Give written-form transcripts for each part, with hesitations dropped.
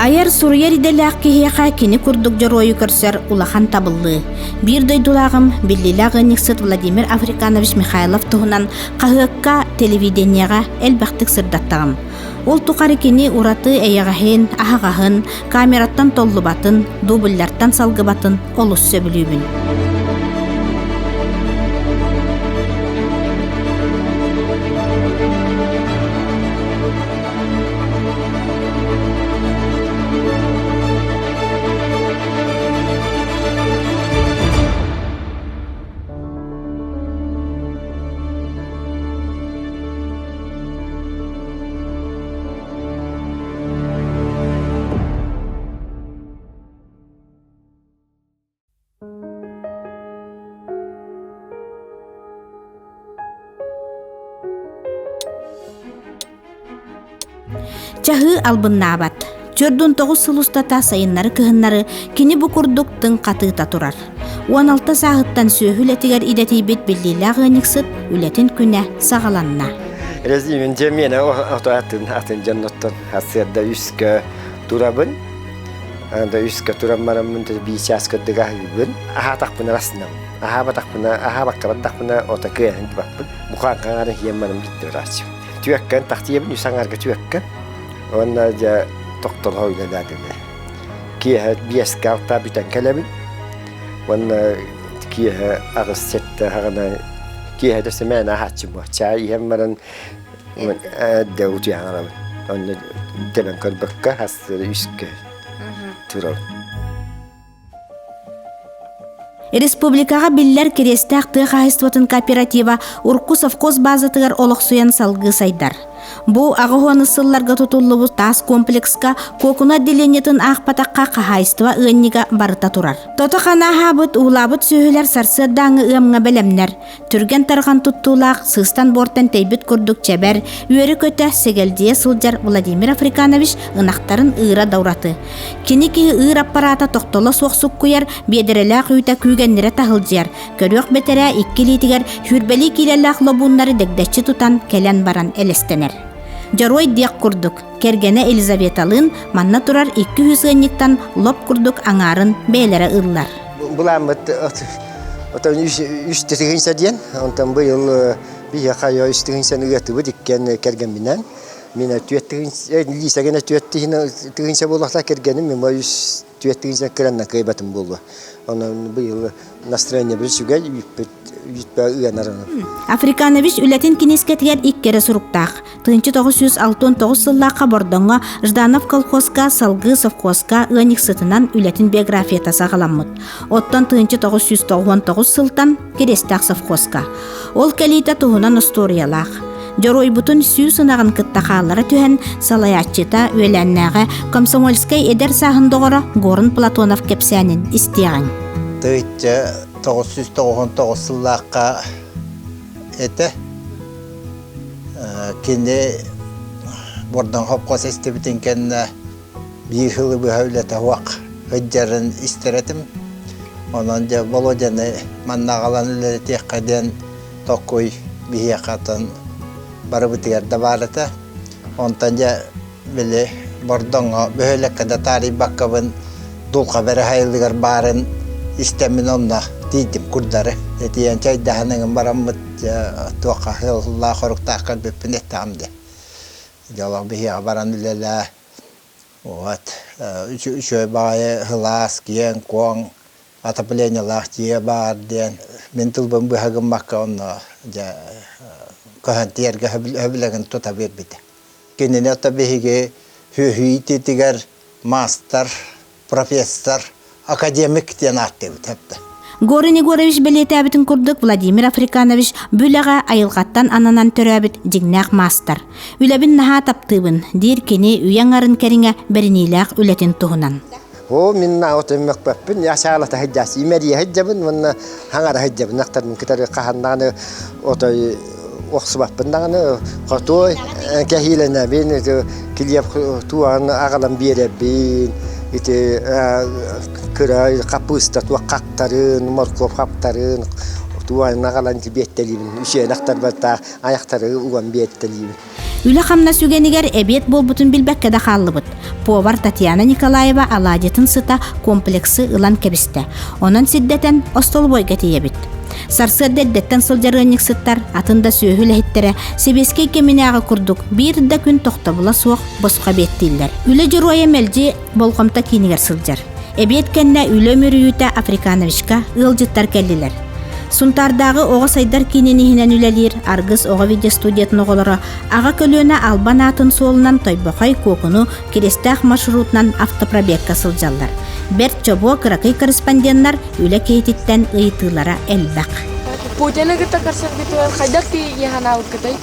Ayar Suriyeri delak kiheka kini kurduk jaroyu körser ulahan tabıllı. Bir doydulağım billilağ Niksat Vladimir Afrikanovich Mikhailov tuhunan kahıkka televidenyaga elbaqtık sırdattağım. Ol tuqarı kini uratı eyağahın, ahağahın, kamerattan tollubatın, dubullardan salgıbatın olus söbülübün. Çahı albınnabat. Çördün toğuz sılustata sayınları kıhınları kini bu kurduktın qatıta turar. 16 sağıttan söhül etiger idetibet billilağı Niksat ületin küne sağalanna. Rezimin cemiyene atın cennattan hasiyadda üskü durabın. Anda üskü turamaramın da bir şaskı dıgah yubun. Aha takpına rasnam. Aha bakkabat takpına otakıya hindi bakpın. Bukan kangarın hiyemanım gitti raçım. Tüyekkan taktiyebin yusangarga tüyekkan. Onlarca doktor hoyladı dedi. Kiye biyeska ta biten kelemin. Onlar kiye ağız sette hagana kiye de semena haçım var. Çay hemen devlet yanarım. Onlar denen kalbakka hastır üskü. Tural. Respublikaga biller kerestaq tı kahistvatın kooperativa urku sovkoz bazatıgar oloqsuyan salgı saydar. Bu ağıhuanı sıllarga tutullubu tas komplekska kokuna dilenyetin ağpatakka kahaystva ığınniga barıta turar. Totaqana habıt uğlabıt söhüler sarsıddağı ığımga belemner. Türgen tarğan tuttulaq sığstan borten teybit kurduk çeber, üyeri köte segeldiye sıljar Vladimir Afrikanovich ınaqtarın ığıra davratı. Kiniki ığır apparata toqtola soqsuk kuyar, bederelaq üyta kügenlere tahıljar. Körüq betere ikkilitiger hürbeli kilelaq lobunları degdeççi tutan kelen baran elestener. Jaroy diyak kurduk. Kergene Elizabetalın manna turar 200 ığınniktan lop kurduk anarın beylere ıllar. Bulamıt otan üstüğünse diyen, ondan bu yıl bir yakaya üstüğünse nüyatı bu dikken kergen binen. Mina tüyettiğinse, lise gene tüyettiğinse bulakla kergenim, ama tüyettiğinse kıranla kaybatım buldu. Onun bu yıl настроение bir sügel yütbe uyanarım. Afrikanovich ületin kinisketiger ilk kere suruktaq. 1969 yıllaqa bordonga Жданов kolxozga salgı sovkozga ığıniksıtınan ületin biografiyata sağalanmıd. Ottan 1999 yıldan kerestaq sovkozga. Ol kelita tuhunan istoriyalaq. Jaroy butun süy sınağın kıttaqalara tühen salayatçıta ölennağa Komsomolskay eder sahındoğora Gorun Platonov kepsənin istiğin. 1999 yıllaqa ete kendi buradan hopkos istebitinken bir yılı bir hövlete vak hıccarın isteretim. Onunca Volodyan'ı mannağalan ülleri tekkeden tokuy bir yakatan barabıtıgar da vardı. Ondanca böyle buradan böyle kadar tarih bakkabın dulka beri hayırlıgar barın istemin onunla dedim kurdarı. Diyen çay dahanın baramıt tuğka hılla koruk takar bepin ettamdı. Yalan bir haberan ülele. Şöyle bayi hılas giyen kuang atapılenyalar diye bağır diyen. Mental bambu hagım bakka onunla. Kahantiyerge höbülegin tutabir bide. Kendine tabii ki hüyiti tiger master, profesör, akademik diyen arttı hepte. Gorin Igorovich beletabitin kurduk Vladimir Afrikanovich bülaga ayılgattan ananan törabit jignaq master. Ülebin naha taptыбын, dir keni üyangarın keringe berinilaq ületin tuhunan. O minna otemek bappın yaşala ta hajjas imeriye hajjabın manna hangara hajjabın naqtar min kitar qahandan otoy oqsubapın dağını qatoy kahilena bin kiliyap tuan ağalam birebin ite kıray kapusta tuaqaqtarın morkop qaptarın tuan ağalan tibettelibinüşe naqtar bata ayaqtarı ugan biettelibin. Үле хамна сүгенигер эбет болбутун билбекке да халлыбыт. Повар Татьяна Николаева аладетін сыта комплексы ылан кебисте. Онан сиддетен остолбойга тиебит. Сарсырдеттен сылжарынник сыттар атында сүйhүле хиттере себеске кеминеага курдук. Бир да күн тоқтабыла суық босқа беттилер. Үле журуая мелжи болгомта кинигер сылжар. Эбет кенне үле мөрүйүтә Африкановичка ылжыттар келдилер. Сунтардагы ого сайдар киненихинен үлелир, аргыс ого видеостудиятын оголора, ага көлөөнө Албан атын солунан Тойбокой Кокуну Керестах маршрутунан автопробегка сылжаллар. Берт чобо кыракый корреспонденттар үле кейтиттен ыйытылара элбак. Путина гыта карсак битвар хайдак ти яхана уктай.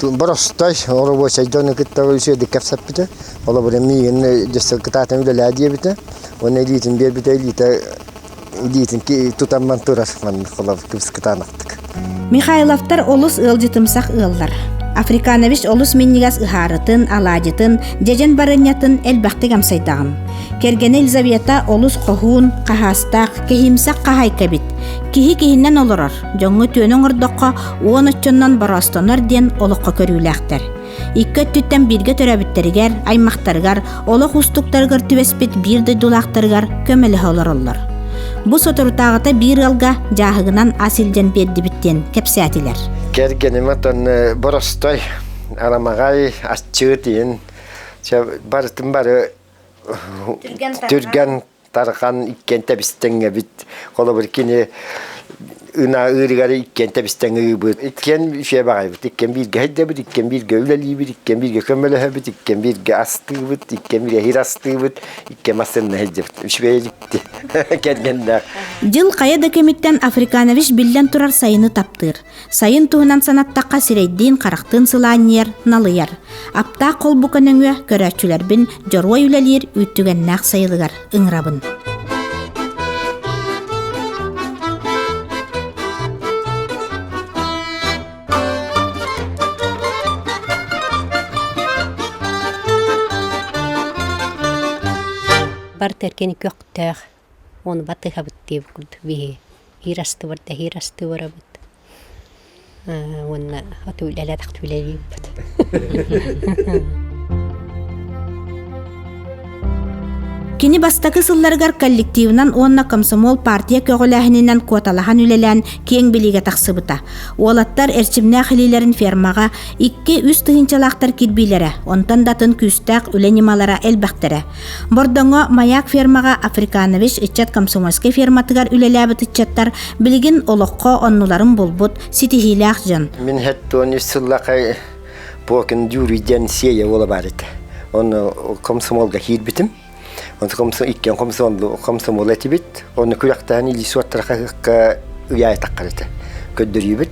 Баростай, орбо сайдон кытта өсө дикапсаппыта. Ола бурами эн десел кытатын үлеле адиебите. Оны элитин бербите элитин ки тутамман турас ман холов кыскытанактык. Михайловтар олус ылжытымсак ыллар. Африканович олус меннигас ыхарытын, аладжытын, жежен барынятын элбактык амсайдагым. Кергене Елизавета олус кохун, кахастак, кехимсак кахайкабит. Кихи кихиннен олорор. Жоңы төнің ұрдыққа уонычоннан барастонар ден олыққа көрүләқтер. Иккет түттен бирге төрәбіттерігер, аймақтаргар, олық устуктаргар түвеспет бирді дулақтаргар көмелі олар. Бу соторутағыта бир алга жахыгынан асилден беддибиттен кепсәтилер. Кергенематан баростай, арамагай асчытын, барытын бары түрген тарқан иккенте бистенге бит, қолы бір кені ына ырыгары иккенте бистенге бит. Иккен шей бағай бит, иккен бирге хайда бит, иккен бирге үләли бит, иккен бирге көмөлі бит, иккен бирге асты бит, иккен бирге хирасты бит, иккен масынна хайда бит. Шбей жикти, кергендер. Жыл қая декемиттен Африканович билден турар сайыны таптыр. Сайын туһунан санаттаққа сирейдин қарақтын сыланер, налыяр. Апта қол бұқыныңы көрәчүлербін жорой үлелер үттігеннақ сайылығар ыңрабын. Бар теркени көктөг. Оны батыга биттеп күлдү би. Хирасты барабыт. Оны атуулала тактуулали бит. Кини бастакы сылларгар коллективынан онна комсомол партия көгөләһинен квоталахан үлелән кең билиге тахсыбыта. Олаттар эрчимнә хилиләрен фермага 2-3 тыгынчалактар кирбиләре, онтан датын күстәк үләнималара элбәхтере. Бордоңо маяк фермага Африканович ичат комсомольский ферматыгар үлеләбит ичаттар билигин олоққа оннуларын болбут ситихиләх жан. Мен хәттән сыллакай покын юриден сея ола барыт. Оны комсомолга кирбитим. Он комсомол этибит, он күрәктән илисуаттарга уяй таққарыты. Көддөрүбит.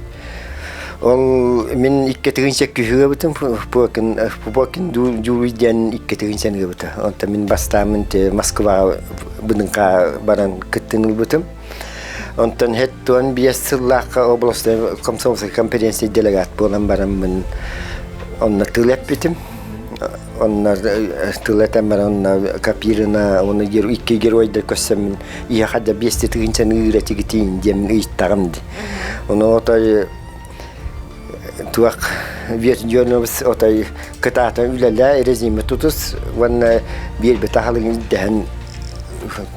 Ол мен 2-тигинче күһүгө битим, покин журиден 2-тигинче бит. Онта мен бастамын те Москва бынынка баран кеттен битим. Онтан хеттон биэсыллакка областта комсомольский конференция делегат болан барам мен онна тылеп битим. Onlar tılatan onlar kapirina onu iki geroyda kösem iyi hada beste tığıncan üreti gitin diye iştağımdı. Onu otay tuak vietnamız otay katata ülala rezime tutus wana bir betahalın dehen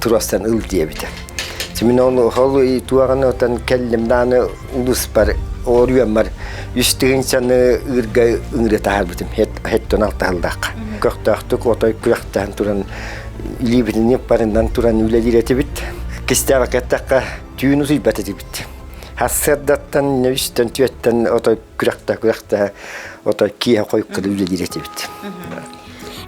turastan ıl diye biter. Şimdi onu halı tuağını otan kellimdanı uluslar oruyamar üstünçanı ırga ıngreta bitim hetton altaldak köktahtuk otay köktan turan ilibini parandan turan üledireti bit kistava katta tüyünü sibati bit hasaddattan nevisten tüyetten otay kökta otay kiya koykulu üledireti bit.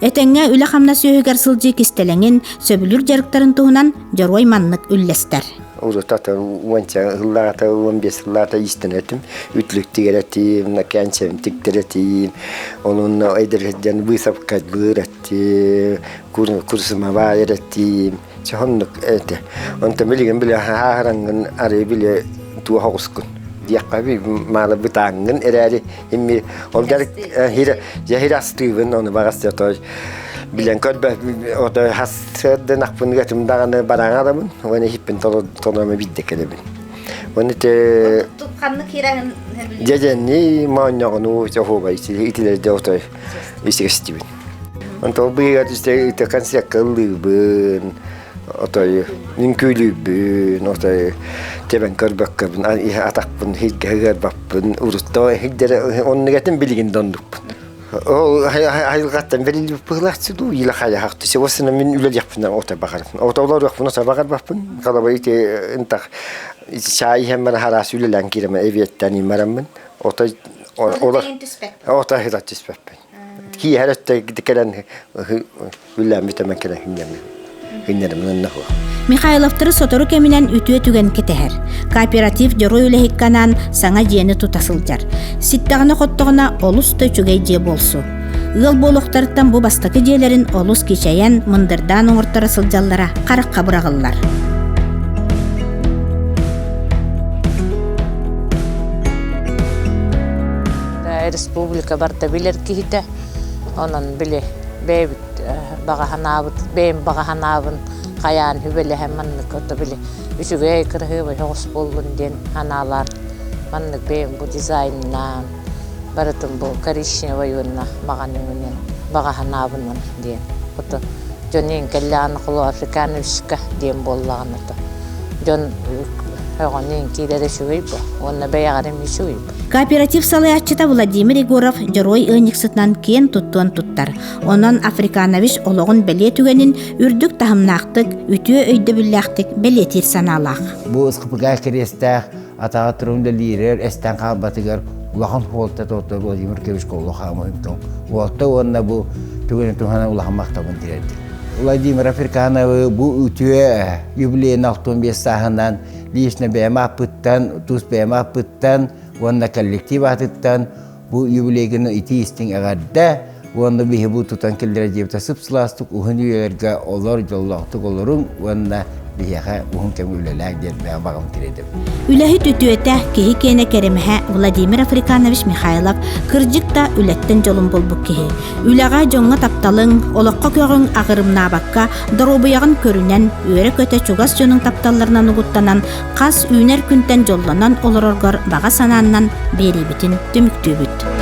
Etenge üle hamna söhüger sılcı kistelengin söbülür jarıktарын tuğunan jorgoy manlık üllester. Urutata wancha hıllata 15 hıllata istenetim ütlükti geretim nakançem tikteretim onun ederden bısap kadbırati kursuma varetim çahannuk ete onta biligen bile harangan are bile tu hauskun diaqabi mala bitangın erari immi olgar hira Steven onu bagastatoy bilen kodba oda hased nakpun gatum dagana barang adamın onu hippen tolama bidde kelebin onu te Ханны кирәген Дядяни маанягну жахоба итилерде отой исегестибин. Онто быйга дисте ите концерткалыбын отой нинкүлүбүн отой тебен көрбөккөбүн атакпын хиггербаппын урутта хигдер оннегетин билигин дондукпун. О хайылгаттан берилип пыглатсыду ила хая хакты севосына мен үлел яппын отой багарып. Отолор яппын отой багарбаппын. Калабайты интак чай хэммэр харас үлелэн кирэм эвиеттани мараммын. Отой олар отой хитатчиспаппын. Ки харастай дикелен үлэлэн битэмэн кэлэн хиннэрмэн нахо. Михайловтары сотору кеминен үтүө түген кетехер. Кооператив жорой үлехикканан саңа жиэни тутасылжар. Ситтагына хоттогуна олус төчүгей же болсу. Ыал болуктарыттан бу бастакы жиэлерин олус кичайен мындырдан оңортора сылжаллара каракка бурагыллар. Республика барда билер кихите, онон биле бейбит багаханабыт, бейм багаханабын каян хүбеле маннык ото биле үчүгэй кыргыбы хос болгон ден ханалар маннык бейм бу дизайннан барытын бу коричневый юнна маганынын багаханабын ден ото жонен келланы кулу африканышка ден боллаган ото жон хогонен кидере шуйбу онна беягары мишуйбу. Кооператив салаяччыта Владимир Егоров жорой ыныксытынан кен туттуан туттар. Онон Африканович ологун беле түгенин үрдүк тахымнактык, үтүө өйдө бүллактык белетир саналак. Бу ысқыпыға керестәк атаға тұрымда лирер, әстен қалбатығар улахан холта тоты Владимир Кевич қолы қамыйымтың. Уақытта онына бұл түгені тұхана улахан мақтабын дирерді. Владимир Африкановы бұл үтіе юбилейін 65 сағынан лишне бәйма апыттан, тұс бәйма апыттан, онына коллектив атыттан бұл юбилейгіні ити істің ағадда онына бейі бұл тұтан келдері жепті сыпсыластық ұғын үйелерге олар жоллақтық оларың онына бейіға ұғын кәм өлеләк дер бәйін бағым кередім. Үләхі түтүөтә кеһи кене керемеһә Владимир Африканович Михайлов кырдьыкта үләттен жолун болбук кеһи. Үләгә жоңга тапталың, олоққа көгөн агырымна бакка доробуягын көрүнен өре көтө чугас жонун тапталларынан угуттанан кас үйнер күнтен жолланан олороргор бага санааннан берибитин түмүктүүбүт.